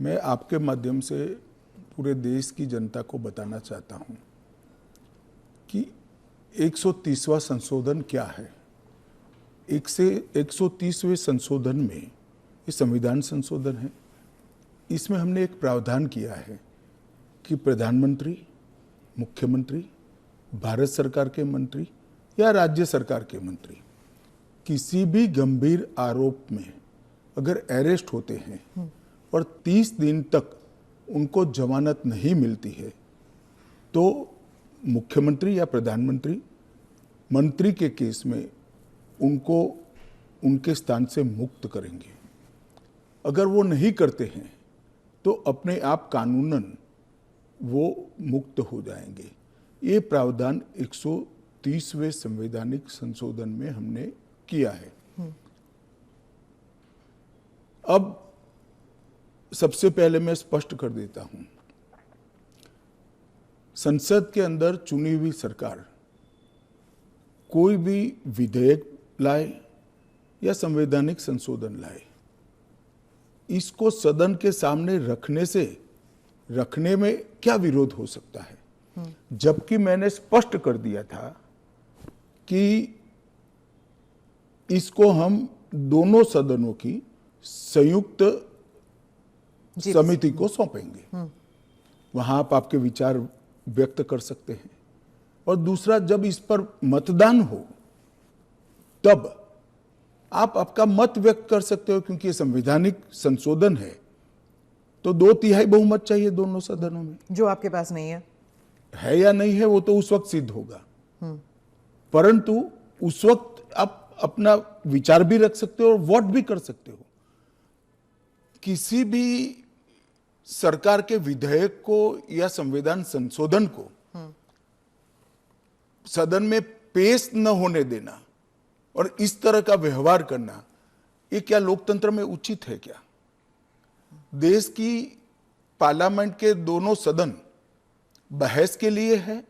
मैं आपके माध्यम से पूरे देश की जनता को बताना चाहता हूं कि 130वां संशोधन क्या है। 130वें संशोधन में ये संविधान संशोधन है। इसमें हमने एक प्रावधान किया है कि प्रधानमंत्री, मुख्यमंत्री, भारत सरकार के मंत्री या राज्य सरकार के मंत्री किसी भी गंभीर आरोप में अगर अरेस्ट होते हैं और 30 दिन तक उनको जमानत नहीं मिलती है तो मुख्यमंत्री या प्रधानमंत्री मंत्री के केस में उनको उनके स्थान से मुक्त करेंगे। अगर वो नहीं करते हैं तो अपने आप कानूनन वो मुक्त हो जाएंगे। ये प्रावधान 130वें संवैधानिक संशोधन में हमने किया है। अब सबसे पहले मैं स्पष्ट कर देता हूं, संसद के अंदर चुनी हुई सरकार कोई भी विधेयक लाए या संवैधानिक संशोधन लाए, इसको सदन के सामने रखने में क्या विरोध हो सकता है। जबकि मैंने स्पष्ट कर दिया था कि इसको हम दोनों सदनों की संयुक्त समिति को सौंपेंगे। वहां आप आपके विचार व्यक्त कर सकते हैं। और दूसरा, जब इस पर मतदान हो तब आप आपका मत व्यक्त कर सकते हो, क्योंकि ये संवैधानिक संशोधन है तो 2/3 बहुमत चाहिए दोनों सदनों में, जो आपके पास नहीं है या नहीं है वो तो उस वक्त सिद्ध होगा। परंतु उस वक्त आप अपना विचार भी रख सकते हो और वोट भी कर सकते हो। किसी भी सरकार के विधेयक को या संविधान संशोधन को सदन में पेश न होने देना और इस तरह का व्यवहार करना, ये क्या लोकतंत्र में उचित है क्या? देश की पार्लियामेंट के दोनों सदन बहस के लिए है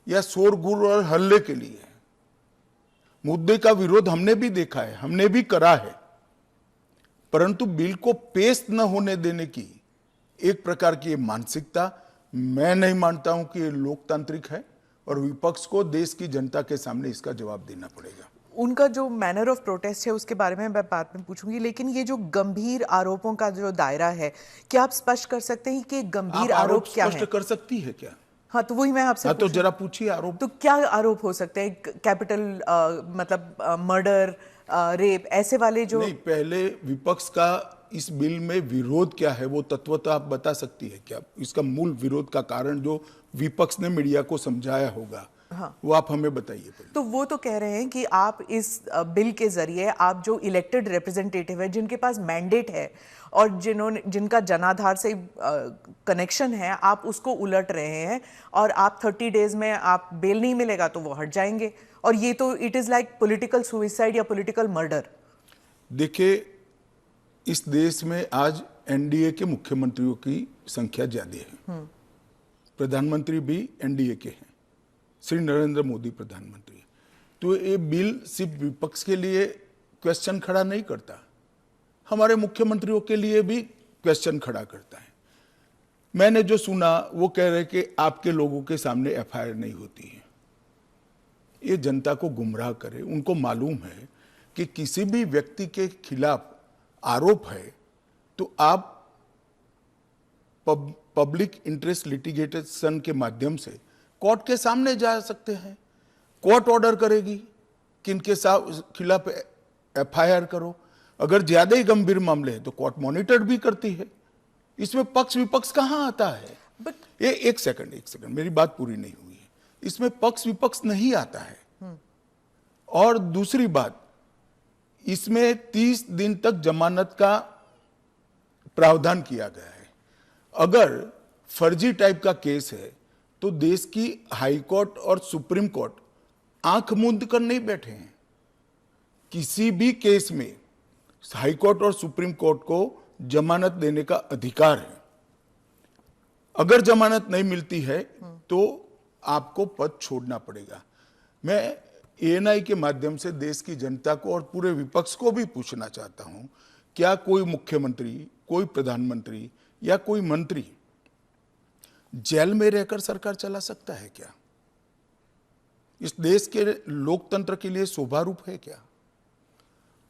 या शोरगुल और हल्ले के लिए है? मुद्दे का विरोध हमने भी देखा है, हमने भी करा है, परंतु बिल को पेश न होने देने की एक प्रकार की मानसिकता मैं नहीं मानता हूं कि ये लोकतांत्रिक है और विपक्ष को देश की जनता के सामने इसका जवाब देना पड़ेगा। उनका जो मैनर ऑफ प्रोटेस्ट है उसके बारे में मैं बाद में पूछूंगी, लेकिन ये जो गंभीर आरोपों का जो दायरा है, क्या आप स्पष्ट कर सकते हैं कि गंभीर आरोप क्या है? स्पष्ट कर सकती है क्या? हाँ, तो वही मैं आपसे तो जरा पूछिए आरोप। तो क्या आरोप हो सकते हैं? कैपिटल मतलब मर्डर, रेप, ऐसे वाले जो नहीं, पहले विपक्ष का इस बिल में विरोध क्या है वो तत्वतः आप बता सकती है क्या? इसका मूल विरोध का कारण जो विपक्ष ने मीडिया को समझाया होगा, हाँ, वो आप हमें बताइए। तो वो तो कह रहे हैं कि आप इस बिल के जरिए आप जो इलेक्टेड रिप्रेजेंटेटिव है, जिनके पास मैंडेट है और जिनका जनाधार से कनेक्शन है, आप उसको उलट रहे हैं और आप 30 डेज में आप बेल नहीं मिलेगा तो वो हट जाएंगे। और ये तो it is like political suicide या पॉलिटिकल मर्डर। देखिए, इस देश में आज एनडीए के मुख्यमंत्रियों की संख्या ज्यादा है। प्रधानमंत्री भी एनडीए के हैं, श्री नरेंद्र मोदी प्रधानमंत्री। तो ये बिल सिर्फ विपक्ष के लिए क्वेश्चन खड़ा नहीं करता, हमारे मुख्यमंत्रियों के लिए भी क्वेश्चन खड़ा करता है। मैंने जो सुना वो कह रहे कि आपके लोगों के सामने एफआईआर नहीं होती है। ये जनता को गुमराह करे। उनको मालूम है कि किसी भी व्यक्ति के खिलाफ आरोप है तो आप पब्लिक इंटरेस्ट लिटिगेशन के माध्यम से कोर्ट के सामने जा सकते हैं। कोर्ट ऑर्डर करेगी कि इनके खिलाफ एफआईआर करो। अगर ज्यादा ही गंभीर मामले हैं तो कोर्ट मॉनिटर भी करती है। इसमें पक्ष विपक्ष कहां आता है? ये एक सेकंड मेरी बात पूरी नहीं हुई है। इसमें पक्ष विपक्ष नहीं आता है। और दूसरी बात, इसमें 30 दिन तक जमानत का प्रावधान किया गया है। अगर फर्जी टाइप का केस है तो देश की हाई कोर्ट और सुप्रीम कोर्ट आंख मूंद कर नहीं बैठे हैं। किसी भी केस में हाई कोर्ट और सुप्रीम कोर्ट को जमानत देने का अधिकार है। अगर जमानत नहीं मिलती है तो आपको पद छोड़ना पड़ेगा। मैं एएनआई के माध्यम से देश की जनता को और पूरे विपक्ष को भी पूछना चाहता हूं, क्या कोई मुख्यमंत्री कोई प्रधानमंत्री या कोई मंत्री जेल में रहकर सरकार चला सकता है क्या? इस देश के लोकतंत्र के लिए शोभा रूप है क्या?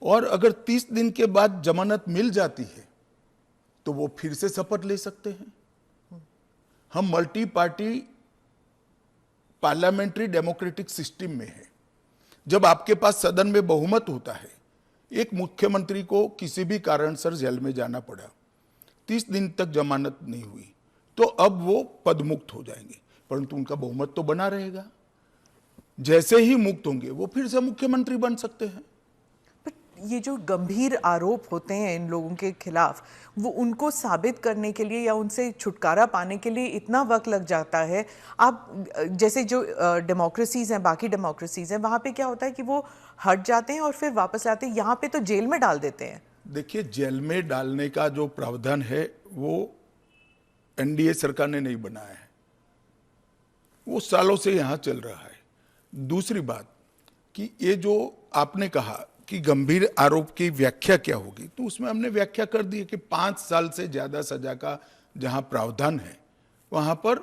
और अगर 30 दिन के बाद जमानत मिल जाती है तो वो फिर से शपथ ले सकते हैं। हम multi party parliamentary democratic system में है। जब आपके पास सदन में बहुमत होता है, एक मुख्यमंत्री को किसी भी कारणसर जेल में जाना पड़ा, 30 दिन तक जमानत नहीं हुई, तो अब वो पदमुक्त हो जाएंगे, परंतु उनका बहुमत तो बना रहेगा। जैसे ही मुक्त होंगे वो फिर से मुख्यमंत्री बन सकते हैं। ये जो गंभीर आरोप होते हैं इन लोगों के खिलाफ, वो उनको साबित करने के लिए या उनसे छुटकारा पाने के लिए इतना वक्त लग जाता है। आप जैसे जो डेमोक्रेसीज हैं, बाकी डेमोक्रेसीज हैं, वहाँ पे क्या होता है कि वो हट जाते हैं और फिर वापस आते हैं। यहाँ पे तो जेल में डाल देते हैं। देखिए, जेल में डालने का जो प्रावधान है वो एनडीए सरकार ने नहीं बनाया है, वो सालों से यहाँ चल रहा है। दूसरी बात कि ये जो आपने कहा कि गंभीर आरोप की व्याख्या क्या होगी, तो उसमें हमने व्याख्या कर दी है कि 5 साल से ज्यादा सजा का जहां प्रावधान है वहां पर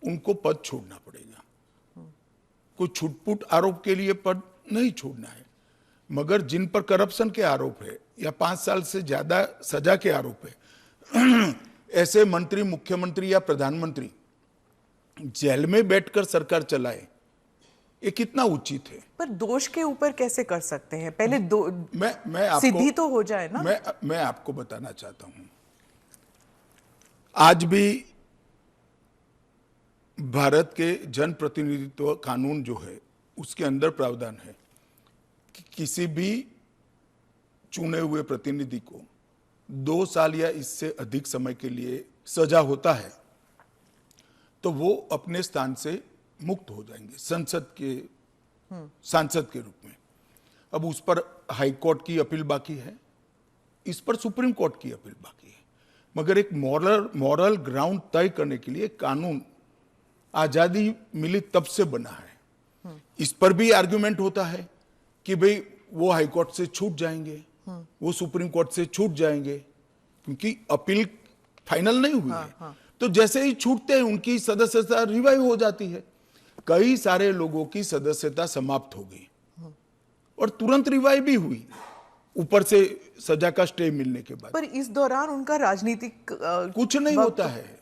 उनको पद छोड़ना पड़ेगा। कोई छुटपुट आरोप के लिए पद नहीं छोड़ना है, मगर जिन पर करप्शन के आरोप है या 5 साल से ज्यादा सजा के आरोप है, ऐसे मंत्री, मुख्यमंत्री या प्रधानमंत्री जेल में बैठकर सरकार चलाए, ये कितना उचित है? पर दोष के ऊपर कैसे कर सकते हैं? पहले मैं आपको सिद्धि तो हो जाए ना। मैं आपको बताना चाहता हूं, आज भी भारत के जन प्रतिनिधित्व कानून जो है उसके अंदर प्रावधान है कि किसी भी चुने हुए प्रतिनिधि को 2 साल या इससे अधिक समय के लिए सजा होता है तो वो अपने स्थान से मुक्त हो जाएंगे सांसद के रूप में। अब उस पर हाई कोर्ट की अपील बाकी है, इस पर सुप्रीम कोर्ट की अपील बाकी है, मगर एक मॉरल ग्राउंड तय करने के लिए कानून आजादी मिली तब से बना है। इस पर भी आर्गुमेंट होता है कि भाई वो हाई कोर्ट से छूट जाएंगे, वो सुप्रीम कोर्ट से छूट जाएंगे, क्योंकि अपील फाइनल नहीं हुई है। तो जैसे ही छूटते हैं उनकी सदस्यता रिवाइव हो जाती है। कई सारे लोगों की सदस्यता समाप्त हो गई और तुरंत रिवाइव भी हुई, ऊपर से सजा का स्टे मिलने के बाद। पर इस दौरान उनका राजनीतिक कुछ नहीं होता है।